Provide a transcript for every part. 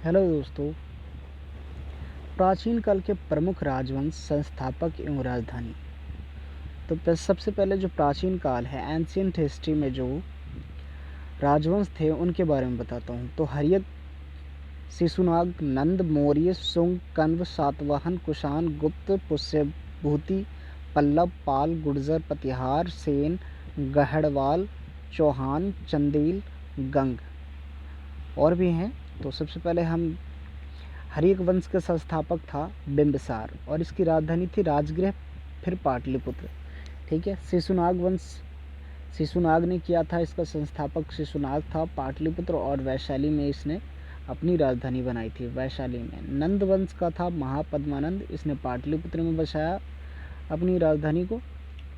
Hello दोस्तों। प्राचीन काल के प्रमुख राजवंश, संस्थापक एवं राजधानी। तो सबसे पहले जो प्राचीन काल है, एंशियंट हिस्ट्री में जो राजवंश थे उनके बारे में बताता हूँ। तो हर्यक, शिशुनाग, नंद, मौर्य, शुंग, कण्व, सातवाहन, कुषाण, गुप्त, पुष्यभूति, पल्लव, पाल, गुर्जर, प्रतिहार, सेन, गहड़वाल, चौहान, चंदेल, गंग और भी हैं। तो सबसे पहले हम हर्यक वंश का संस्थापक था बिंबिसार और इसकी राजधानी थी राजगृह, फिर पाटलिपुत्र। ठीक है। शिशुनाग वंश, शिशुनाग ने किया था, इसका संस्थापक शिशुनाग था। पाटलिपुत्र और वैशाली में इसने अपनी राजधानी बनाई थी, वैशाली में। नंद वंश का था महापद्मानंद, इसने पाटलिपुत्र में बसाया अपनी राजधानी को।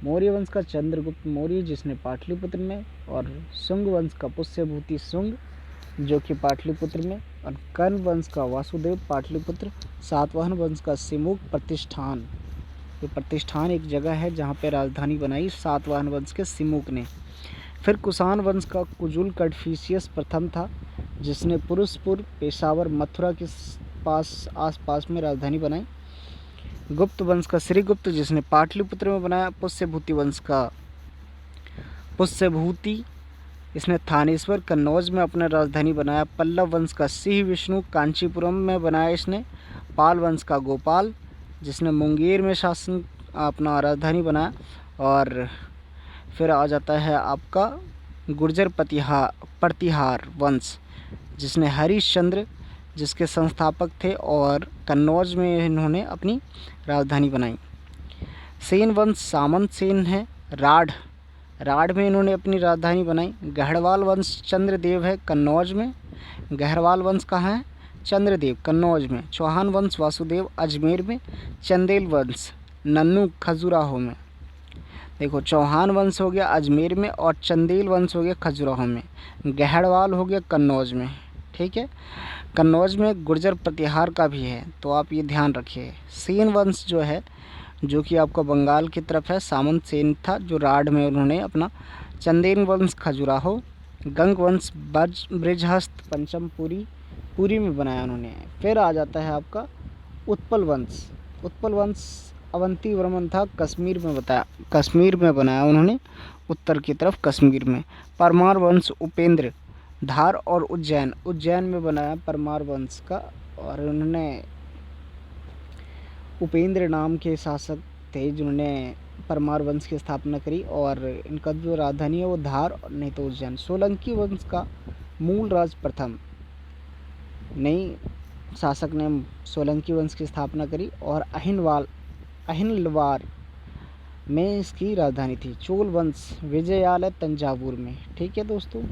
मौर्य वंश का चंद्रगुप्त मौर्य, जिसने पाटलिपुत्र में। और शुंग वंश का पुष्यभूति शुंग, जो कि पाटलिपुत्र में। और कर्ण वंश का वासुदेव, पाटलिपुत्र। सातवाहन वंश का सिमुक, प्रतिष्ठान। ये प्रतिष्ठान एक जगह है जहाँ पे राजधानी बनाई सातवाहन वंश के सिमुक ने। फिर कुषाण वंश का कुजुल कड़फिसियस प्रथम था, जिसने पुरुषपुर, पेशावर, मथुरा के आसपास में राजधानी बनाई। गुप्त वंश का श्रीगुप्त, जिसने पाटलिपुत्र में बनाया। पुष्यभूति वंश का पुष्यभूति, इसने थानेश्वर, कन्नौज में अपना राजधानी बनाया। पल्लव वंश का सिंह विष्णु, कांचीपुरम में बनाया इसने। पाल वंश का गोपाल, जिसने मुंगेर में शासन अपना राजधानी बनाया। और फिर आ जाता है आपका गुर्जर प्रतिहार वंश, जिसने हरिश्चंद्र, जिसके संस्थापक थे, और कन्नौज में इन्होंने अपनी राजधानी बनाई। सेन वंश सामंत सेन है। राढ़ में इन्होंने अपनी राजधानी बनाई। गहड़वाल वंश चंद्रदेव है, कन्नौज में। गहरवाल वंश कहाँ है? चंद्रदेव, कन्नौज में। चौहान वंश वासुदेव, अजमेर में। चंदेल वंश नन्नू, खजुराहो में। देखो, चौहान वंश हो गया अजमेर में और चंदेल वंश हो गया खजुराहो में। गहड़वाल हो गया कन्नौज में। ठीक है। कन्नौज में गुर्जर प्रतिहार का भी है, तो आप ये ध्यान रखिए। सेन वंश जो है, जो कि आपका बंगाल की तरफ है, सामंत सेन था, जो राढ़ में उन्होंने अपना। चंदेल वंश खजुराहो। गंग वंश बृजहस्त, पुरी में बनाया उन्होंने। फिर आ जाता है आपका उत्पल वंश अवंती वर्मन था, कश्मीर में बनाया उन्होंने, उत्तर की तरफ कश्मीर में। परमार वंश उपेंद्र, धार और उज्जैन में बनाया परमार वंश का। और उन्होंने उपेंद्र नाम के शासक थे जिन्होंने परमार वंश की स्थापना करी। और इनका जो राजधानी है वो धार, नहीं तो उज्जैन। सोलंकी वंश का मूलराज प्रथम, नई शासक ने सोलंकी वंश की स्थापना करी। और अहिनलवार में इसकी राजधानी थी। चोल वंश विजयालय, तंजावुर में। ठीक है दोस्तों।